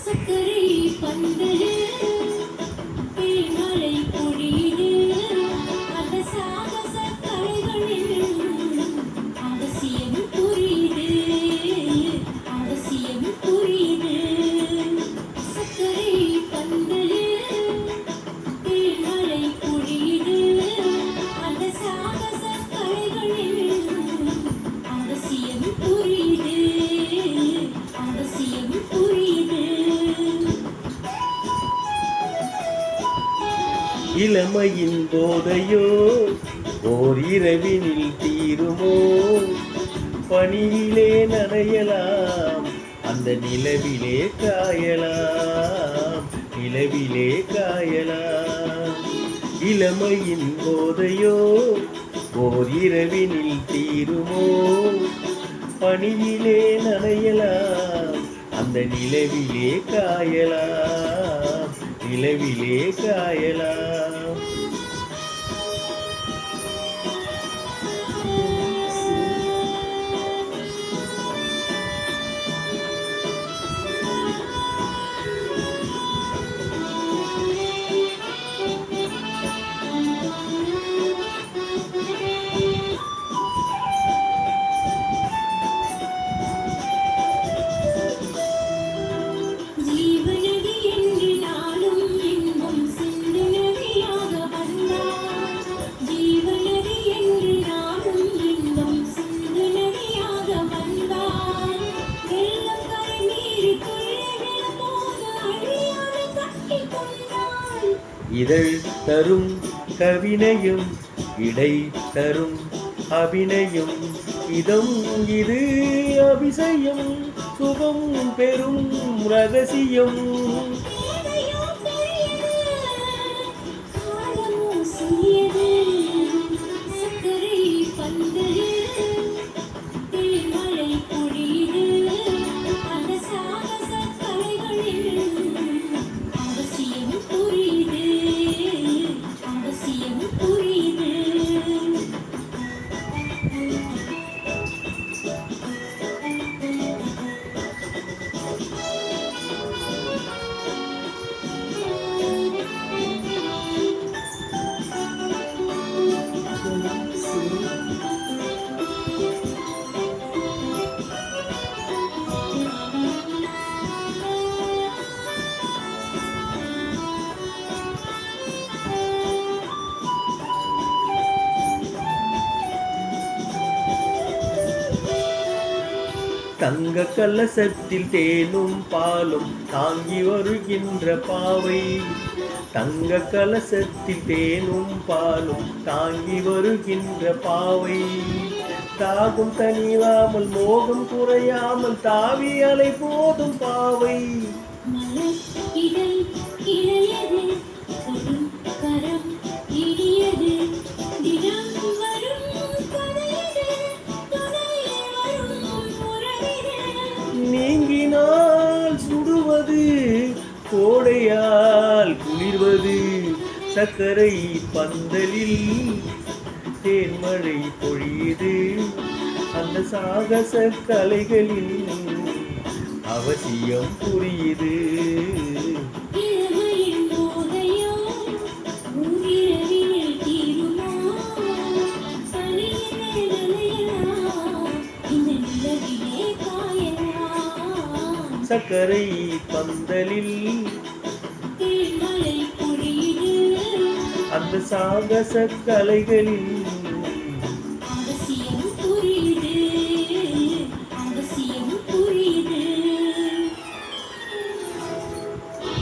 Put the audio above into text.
சக்கரை பந்தலு தேமலை பொழியுது அந்த சாகச கலைகளில் அவசியம் புரியுது அவசியம் புரியுது சக்கரை பந்தலு தேமலை பொழியுது அந்த சாகச கலைகளில் அவசியம் புரியுது அவசியம் புரியுது இளமையின் போதையோ ஓர் இரவினில் தீருமோ பனியிலே நனையலாம் அந்த நிலவிலே காயலாம் நிலவிலே காயலாம் இளமையின் போதையோ ஓர் இரவினில் தீருமோ பனியிலே நனையலாம் அந்த நிலவிலே காயலாம் நிலவிலே காயலாம் ஜீவநதி என்று நாளும் இன்பம் சிந்து நதியாக வந்தார் ஜீவநதி என்று நாளும் இன்பம் சிந்து நதியாக வந்தார் வெள்ளம் கரை மீறி கொள்ளைவிட போது அழியாத கட்டி கொண்டாள் இதழ் தரும் கவினையும் இடை தரும் அபிநயம் இதம் இது அபிசயம் சுகம் பெரும் ரகசியம் ஏனையோ பெரியது காலமோ சிறியது சக்கரை பந்தலு தேமலை பொழியுது அந்த சாகச கலைகளில் அவசியம் புரியுது அவசியம் புரியுது தங்க கலசத்தில் தேனும் பாலும் தாங்கி வருகின்ற பாவை தங்க கலசத்தில் தேனும் பாலும் தாங்கி வருகின்ற பாவை தாகம் தனியாமல் மோகம் குறையாமல் தாவி அலை போதும் பாவை மலர் இதழ் இளையது தொடும் கரம் இனியது தினம் வரும் கதையது துணையில் வரும் உறவிது நீங்கினால் சுடுவது கோடையால் குளிர்வது சக்கரை பந்தலில் தேன்மழை பொழியுது அந்த சாகச கலைகளில் அவசியம் புரியுது இளமையின் போதையோ ஊரிரவினில் தீருமோ பனியிலே நனையலாம் இந்த நிலவிலே காயலாம் சக்கரை பந்தலில் தேன்மலை பொழியுது அந்த சாகச கலைகளில்